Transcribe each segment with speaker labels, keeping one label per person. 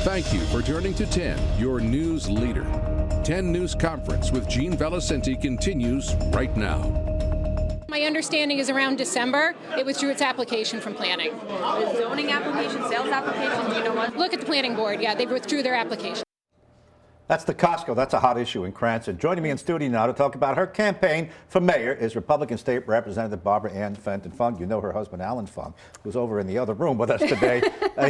Speaker 1: Thank you for turning to 10, your news leader. 10 News Conference with Gene Valicenti continues right now.
Speaker 2: My understanding is around December, it withdrew its application from planning.
Speaker 3: Zoning application, sales application, do you know what?
Speaker 2: Look at the planning board. Yeah, they withdrew their application.
Speaker 4: That's the Costco. That's a hot issue in Cranston. Joining me in studio now to talk about her campaign for mayor is Republican State Representative Barbara Ann Fenton-Fung. You know her husband, Alan Fung, who's over in the other room with us today.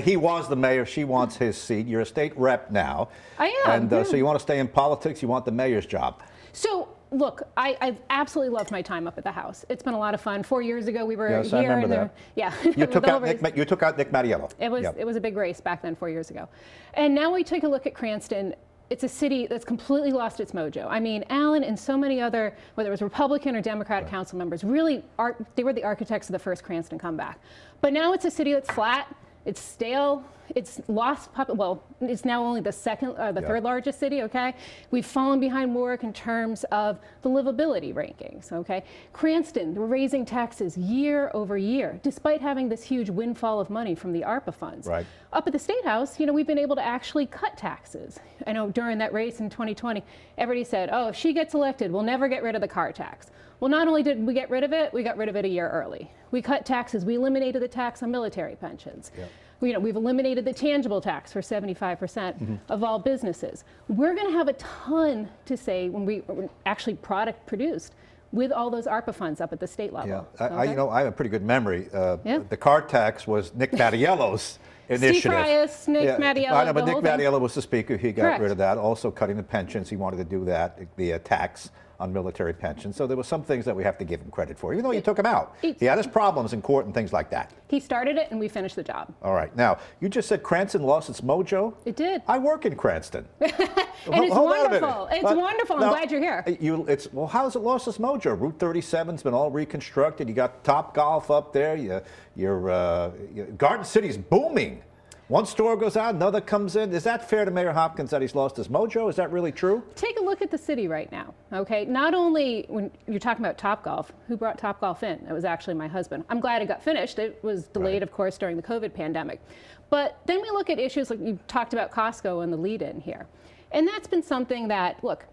Speaker 4: He was the mayor. She wants his seat. You're a state rep now.
Speaker 2: I am.
Speaker 4: And so you want to stay in politics. You want the mayor's job.
Speaker 2: So, look, I've absolutely loved my time up at the House. It's been a lot of fun. 4 years ago, we were
Speaker 4: yes,
Speaker 2: here.
Speaker 4: I remember that.
Speaker 2: Yeah.
Speaker 4: You took out Nick Mattiello.
Speaker 2: It was a big race back then, 4 years ago. And now we take a look at Cranston. It's a city that's completely lost its mojo. I mean, Alan and so many other, whether it was Republican or Democratic council members, really, they were the architects of the first Cranston comeback. But now it's a city that's flat, it's stale, it's lost, well, it's now only the third largest city, okay? We've fallen behind Warwick in terms of the livability rankings, okay? Cranston, we're raising taxes year over year, despite having this huge windfall of money from the ARPA funds.
Speaker 4: Right.
Speaker 2: Up at the State House, you know, we've been able to actually cut taxes. I know during that race in 2020, everybody said, oh, if she gets elected, we'll never get rid of the car tax. Well, not only did we get rid of it, we got rid of it a year early. We cut taxes. We eliminated the tax on military pensions. Yep. We've eliminated the tangible tax for 75% of all businesses. We're going to have a ton to say when we actually product produced with all those ARPA funds up at the state level.
Speaker 4: Yeah, I have a pretty good memory. The car tax was Nick Mattiello's initiative.
Speaker 2: Steve Frias, Nick Mattiello.
Speaker 4: I know, but Nick Mattiello was the speaker. He got rid of that. Also cutting the pensions. He wanted to do that, the tax on military pensions. So there were some things that we have to give him credit for, even though he took him out. He had his problems in court and things like that.
Speaker 2: He started it and we finished the job.
Speaker 4: All right. Now, you just said Cranston lost its mojo?
Speaker 2: It did.
Speaker 4: I work in Cranston.
Speaker 2: And it's wonderful. It's wonderful. I'm glad you're here.
Speaker 4: Well, how has it lost its mojo? Route 37's been all reconstructed. You got Topgolf up there. Your Garden City's booming. One store goes out, another comes in. Is that fair to Mayor Hopkins that he's lost his mojo? Is that really true?
Speaker 2: Take a look at the city right now, okay? Not only when you're talking about Topgolf, who brought Topgolf in? It was actually my husband. I'm glad it got finished. It was delayed, of course, during the COVID pandemic. But then we look at issues like you talked about Costco and the lead-in here. And that's been something that, look,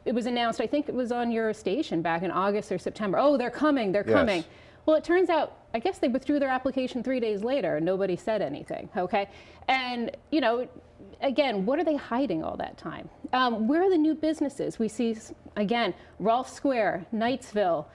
Speaker 2: it was announced, I think it was on your station back in August or September. Oh, they're coming, they're coming. Well, it turns out, I guess they withdrew their application 3 days later and nobody said anything, okay? And, you know, again, what are they hiding all that time? Where are the new businesses? We see, again, Rolfe Square, Knightsville,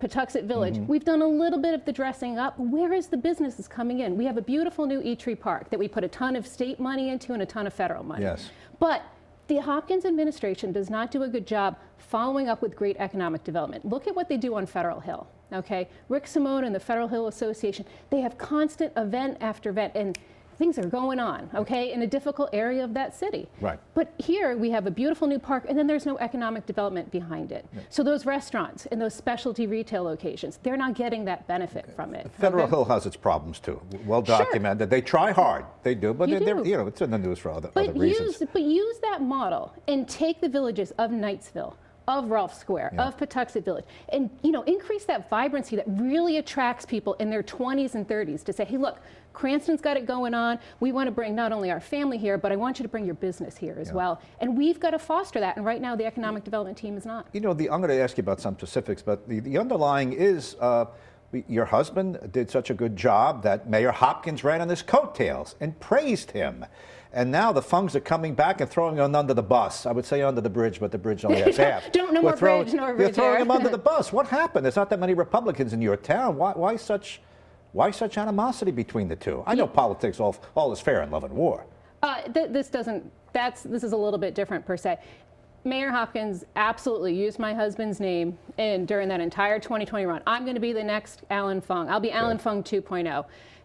Speaker 2: Patuxent Village. We've done a little bit of the dressing up. Where is the businesses coming in? We have a beautiful new E-Tree Park that we put a ton of state money into and a ton of federal money.
Speaker 4: Yes.
Speaker 2: But the Hopkins administration does not do a good job following up with great economic development. Look at what they do on Federal Hill, okay? Rick Simone and the Federal Hill Association, they have constant event after event, and things are going on, okay, in a difficult area of that city.
Speaker 4: Right.
Speaker 2: But here we have a beautiful new park, and then there's no economic development behind it. So those restaurants and those specialty retail locations, they're not getting that benefit from it.
Speaker 4: Federal Hill has its problems too, well documented. They try hard, they do, but it's in the news for other reasons.
Speaker 2: But use that model and take the villages of Knightsville, of Rolfe Square, of Patuxent Village, and increase that vibrancy that really attracts people in their 20s and 30s to say, hey, look, Cranston's got it going on. We want to bring not only our family here, but I want you to bring your business here as well. And we've got to foster that. And right now, the economic development team is not.
Speaker 4: I'm going to ask you about some specifics, but the underlying is your husband did such a good job that Mayor Hopkins ran on his coattails and praised him. And now the Fungs are coming back and throwing him under the bus. I would say under the bridge, but the bridge only has half.
Speaker 2: No more bridge, nor bridge.
Speaker 4: You're throwing him under the bus. What happened? There's not that many Republicans in your town. Why such animosity between the two? I know politics, all is fair in love and war.
Speaker 2: This is a little bit different per se. Mayor Hopkins absolutely used my husband's name during that entire 2020 run. I'm going to be the next Alan Fung. I'll be Alan Fung 2.0.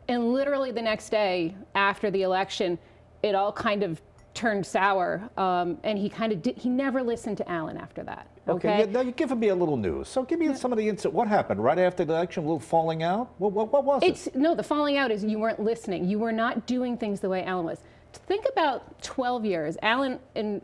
Speaker 2: And literally the next day after the election, it all kind of turned sour, and he never listened to Alan after that. Okay.
Speaker 4: Now you're giving me a little news. So give me some of the insight. What happened right after the election? A little falling out? What was it?
Speaker 2: No, the falling out is you weren't listening. You were not doing things the way Alan was. Think about 12 years. Alan,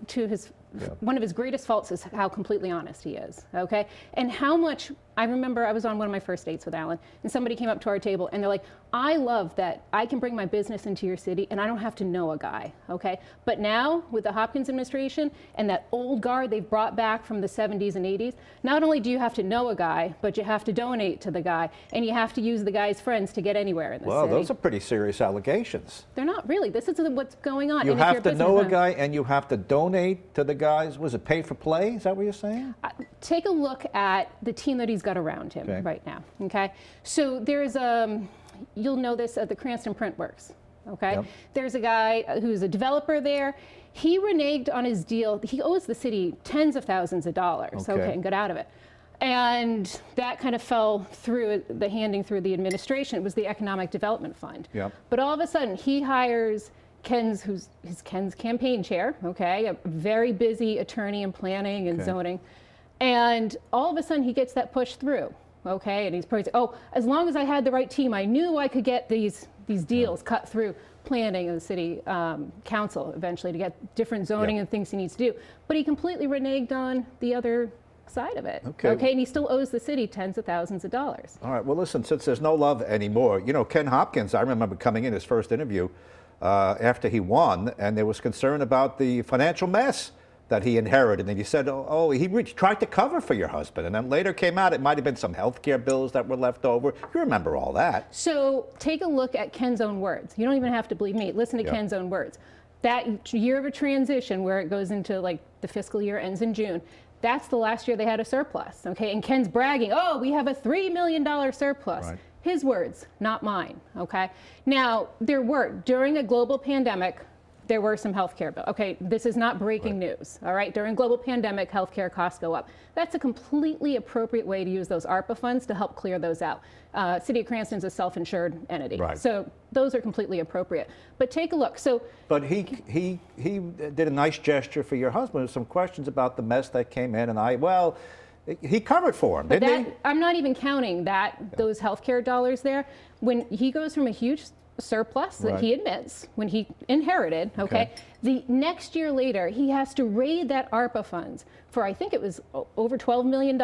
Speaker 2: to his one of his greatest faults is how completely honest he is, okay? And how much, I remember I was on one of my first dates with Alan, and somebody came up to our table and they're like, I love that I can bring my business into your city and I don't have to know a guy, okay? But now, with the Hopkins administration and that old guard they've brought back from the 70s and 80s, not only do you have to know a guy, but you have to donate to the guy, and you have to use the guy's friends to get anywhere in the city.
Speaker 4: Well, those are pretty serious allegations.
Speaker 2: They're not really. This is what's going on.
Speaker 4: You
Speaker 2: And if
Speaker 4: have
Speaker 2: you're
Speaker 4: to know a
Speaker 2: businessman-
Speaker 4: guy and you have to donate to the guys. Was it pay for play? Is that what you're saying?
Speaker 2: Take a look at the team that he's got around him right now, okay? So there's you'll know this at the Cranston Print Works, okay?
Speaker 4: Yep.
Speaker 2: There's a guy who's a developer there. He reneged on his deal. He owes the city tens of thousands of dollars, okay, and got out of it. And that kind of fell through the handing through the administration. It was the Economic Development Fund.
Speaker 4: Yep.
Speaker 2: But all of a sudden, he hires Ken's campaign chair, okay, a very busy attorney in planning and zoning. And all of a sudden, he gets that pushed through, okay? And he's probably saying, oh, as long as I had the right team, I knew I could get these deals cut through planning and the city council eventually to get different zoning and things he needs to do. But he completely reneged on the other side of it. Okay, and he still owes the city tens of thousands of dollars.
Speaker 4: All right, well, listen, since there's no love anymore, you know, Ken Hopkins, I remember coming in his first interview after he won, and there was concern about the financial mess that he inherited. And he said, he tried to cover for your husband. And then later came out, it might have been some health care bills that were left over. You remember all that.
Speaker 2: So take a look at Ken's own words. You don't even have to believe me. Listen to Ken's own words. That year of a transition where it goes into like the fiscal year ends in June, that's the last year they had a surplus, okay? And Ken's bragging, oh, we have a $3 million surplus. Right. His words, not mine, okay? Now, during a global pandemic, there were some healthcare bills. Okay, this is not breaking news, all right? During global pandemic, healthcare costs go up. That's a completely appropriate way to use those ARPA funds to help clear those out. City of Cranston is a self-insured entity, so those are completely appropriate. But take a look.
Speaker 4: But he did a nice gesture for your husband. There's some questions about the mess that came in, and he covered for him, didn't he?
Speaker 2: I'm not even counting those healthcare dollars there. When he goes from a huge surplus that he admits when he inherited, the next year later he has to raid that ARPA funds for, I think it was over $12 million,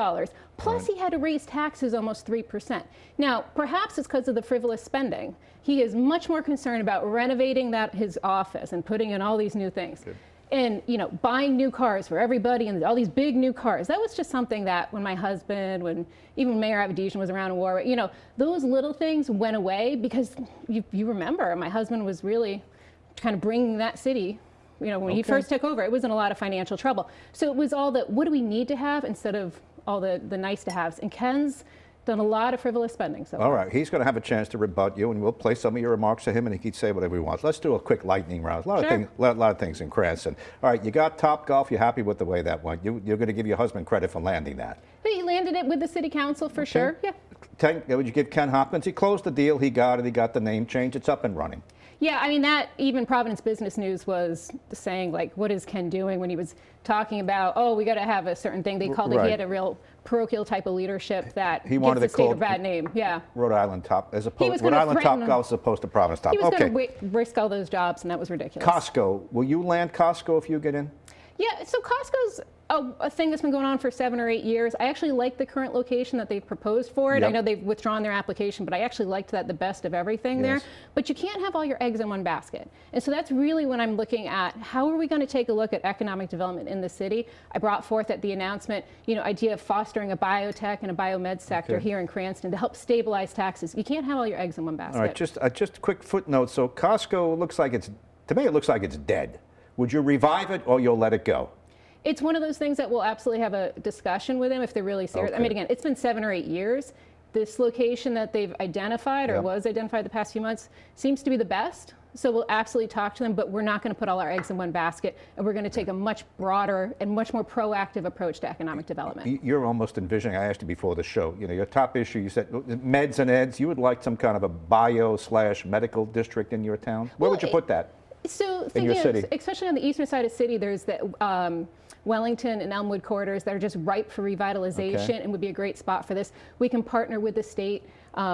Speaker 2: plus he had to raise taxes almost 3%. Now, perhaps it's because of the frivolous spending. He is much more concerned about renovating his office and putting in all these new things. And, you know, buying new cars for everybody and all these big new cars. That was just something that when my husband, even Mayor of Cranston was around in war, you know, those little things went away because you remember my husband was really kind of bringing that city, you know, when he first took over, it was in a lot of financial trouble. So it was all what do we need to have instead of all the nice to haves. And Ken's done a lot of frivolous spending so far.
Speaker 4: All right, he's going to have a chance to rebut you, and we'll play some of your remarks to him, and he can say whatever he wants. Let's do a quick lightning round. A lot of things in Cranston. All right, you got Topgolf. You're happy with the way that went. You're going to give your husband credit for landing that.
Speaker 2: He landed it with the city council for sure. Yeah.
Speaker 4: Would you give Ken Hopkins? He closed the deal. He got it. He got the name change. It's up and running.
Speaker 2: Yeah, I mean, that even Providence Business News was saying, like, what is Ken doing when he was talking about, we got to have a certain thing. They called it, he had a real parochial type of leadership that
Speaker 4: he wanted
Speaker 2: gives the state a bad name. Yeah.
Speaker 4: Rhode Island Top, Rhode Island Topgolf as opposed to Providence Top.
Speaker 2: He was going to risk all those jobs, and that was ridiculous.
Speaker 4: Costco, will you land Costco if you get in?
Speaker 2: Yeah, so Costco's a thing that's been going on for 7 or 8 years. I actually like the current location that they've proposed for it. I know they've withdrawn their application, but I actually liked that the best of everything there. But you can't have all your eggs in one basket. And so that's really when I'm looking at how are we going to take a look at economic development in the city. I brought forth at the announcement, idea of fostering a biotech and a biomed sector here in Cranston to help stabilize taxes. You can't have all your eggs in one basket.
Speaker 4: All right, just a quick footnote. So Costco looks like to me it looks like it's dead. Would you revive it or you'll let it go?
Speaker 2: It's one of those things that we'll absolutely have a discussion with them if they're really serious. I mean, again, it's been 7 or 8 years. This location that they've identified or was identified the past few months seems to be the best. So we'll absolutely talk to them, but we're not going to put all our eggs in one basket, and we're going to take a much broader and much more proactive approach to economic development.
Speaker 4: You're almost envisioning, I asked you before the show, your top issue, you said meds and eds. You would like some kind of a bio/medical district in your town? Where would you put that?
Speaker 2: So
Speaker 4: in your city?
Speaker 2: Especially on the eastern side of the city, there's the Wellington and Elmwood corridors that are just ripe for revitalization and would be a great spot for this. We can partner with the state.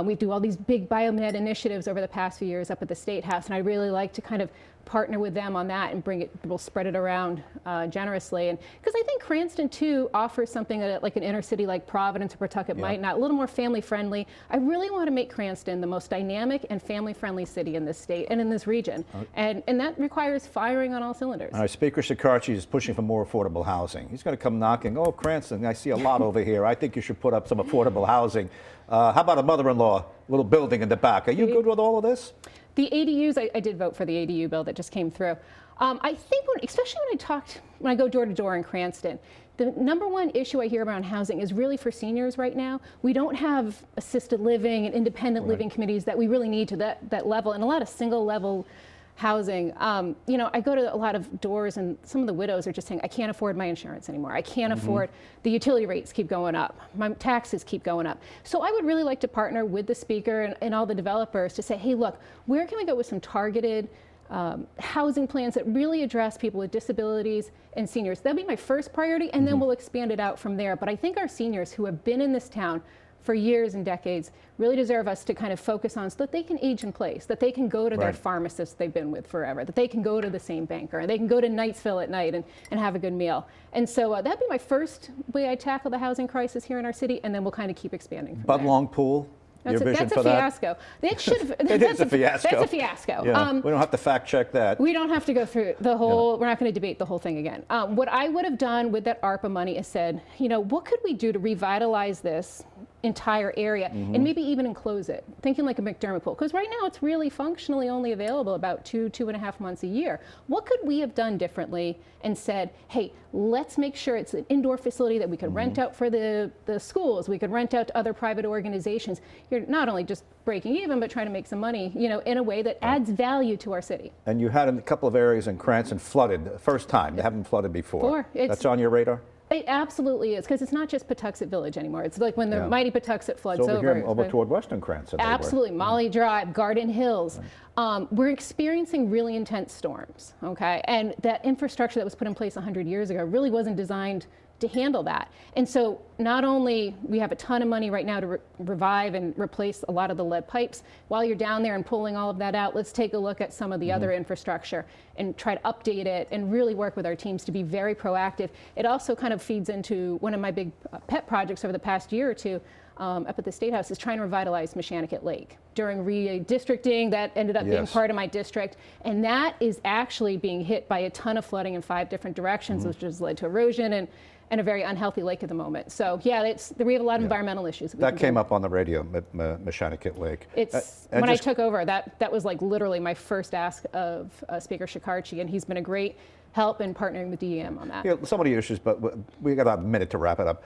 Speaker 2: We do all these big biomed initiatives over the past few years up at the State House, and I really like to kind of partner with them on that and we'll spread it around generously. And because I think Cranston too offers something that like an inner city like Providence or Pawtucket might not, a little more family friendly. I really want to make Cranston the most dynamic and family friendly city in this state and in this region. And that requires firing on all cylinders.
Speaker 4: All right, Speaker Shekarchi is pushing for more affordable housing. He's going to come knocking, oh, Cranston, I see a lot over here. I think you should put up some affordable housing. How about a mother-in-law, little building in the back? Are you good with all of this?
Speaker 2: The ADUs, I did vote for the ADU bill that just came through. I think, especially when I go door to door in Cranston, the number one issue I hear around housing is really for seniors right now. We don't have assisted living and independent living committees that we really need to that level, and a lot of single level housing. You know, I go to a lot of doors and some of the widows are just saying, I can't afford my insurance anymore. I can't afford, the utility rates keep going up. My taxes keep going up. So I would really like to partner with the speaker and all the developers to say, hey, look, where can we go with some targeted housing plans that really address people with disabilities and seniors? That'd be my first priority, and then we'll expand it out from there. But I think our seniors who have been in this town for years and decades really deserve us to kind of focus on so that they can age in place, that they can go to their pharmacist they've been with forever, that they can go to the same banker, and they can go to Knightsville at night and have a good meal. And so that'd be my first way I tackle the housing crisis here in our city, and then we'll kind of keep expanding from
Speaker 4: Budlong Pool?
Speaker 2: That's a fiasco. That should have.
Speaker 4: It is a fiasco.
Speaker 2: That's a fiasco.
Speaker 4: Yeah. We don't have to fact check that.
Speaker 2: We don't have to go through the whole. We're not going to debate the whole thing again. What I would have done with that ARPA money is said, you know, what could we do to revitalize this entire area and maybe even enclose it? Thinking like a McDermott pool, because right now it's really functionally only available about 2.5 months a year. What could we have done differently and said, hey, let's make sure it's an indoor facility that we could rent out for the schools, we could rent out to other private organizations. You're not only just breaking even, but trying to make some money, you know, in a way that adds value to our city.
Speaker 4: And you had a couple of areas in Cranston flooded, first time. You haven't flooded before. That's on your radar?
Speaker 2: It absolutely is, because it's not just Patuxent Village anymore. It's like when the mighty Patuxent floods
Speaker 4: so over toward Western Cranston.
Speaker 2: Absolutely, Molly Drive, Garden Hills. We're experiencing really intense storms, okay? And that infrastructure that was put in place 100 years ago really wasn't designed to handle that. And so not only we have a ton of money right now to revive and replace a lot of the lead pipes, while you're down there and pulling all of that out, let's take a look at some of the other infrastructure and try to update it and really work with our teams to be very proactive. It also kind of feeds into one of my big pet projects over the past year or two up at the State House is trying to revitalize Meshanticut Lake. During redistricting, that ended up being part of my district, and that is actually being hit by a ton of flooding in 5 different directions, which has led to erosion and a very unhealthy lake at the moment. So yeah, we have a lot of environmental issues.
Speaker 4: That came up on the radio, Meshanticut Lake.
Speaker 2: When I took over, that was like literally my first ask of Speaker Shekarchi, and he's been a great help in partnering with DEM on that.
Speaker 4: Yeah, some of the issues, but we got a minute to wrap it up.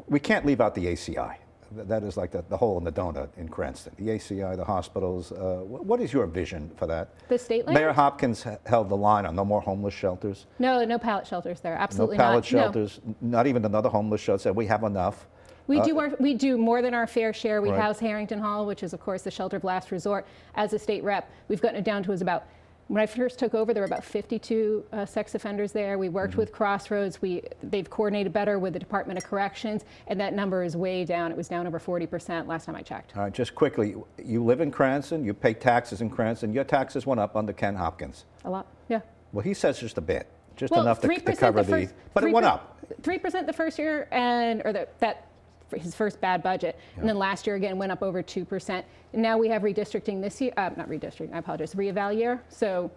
Speaker 4: We can't leave out the ACI. That is like the hole in the donut in Cranston. The ACI, the hospitals. What is your vision for that?
Speaker 2: The state land?
Speaker 4: Mayor Hopkins held the line on no more homeless shelters.
Speaker 2: No pallet shelters there. Absolutely not.
Speaker 4: No pallet shelters. Not even another homeless shelter. Said we have enough.
Speaker 2: We do more than our fair share. We house Harrington Hall, which is of course the shelter of last resort. As a state rep, we've gotten it down to about. When I first took over, there were about 52 sex offenders there. We worked with Crossroads. They've coordinated better with the Department of Corrections, and that number is way down. It was down over 40% last time I checked.
Speaker 4: All right, just quickly, you live in Cranston, you pay taxes in Cranston. Your taxes went up under Ken Hopkins.
Speaker 2: A lot, yeah.
Speaker 4: Well, he says just a bit, just enough to cover but it went up.
Speaker 2: 3% the first year, his first bad budget. And then last year again went up over 2%. And now we have redistricting this year, not redistricting, I apologize, re-eval year. So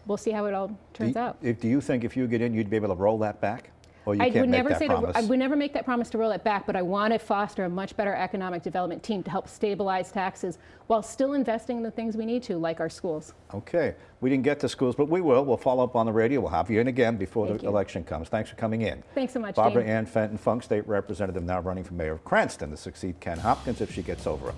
Speaker 2: we'll see how it all turns out.
Speaker 4: Do you think if you get in, you'd be able to roll that back? Or you can't make that promise?
Speaker 2: I would never make that promise to roll it back, but I want to foster a much better economic development team to help stabilize taxes while still investing in the things we need to, like our schools.
Speaker 4: Okay. We didn't get to schools, but we will. We'll follow up on the radio. We'll have you in again before the election comes. Thanks for coming in.
Speaker 2: Thanks so much,
Speaker 4: Barbara
Speaker 2: Gene.
Speaker 4: Ann Fenton-Fung, State Representative, now running for Mayor of Cranston to succeed Ken Hopkins if she gets over him.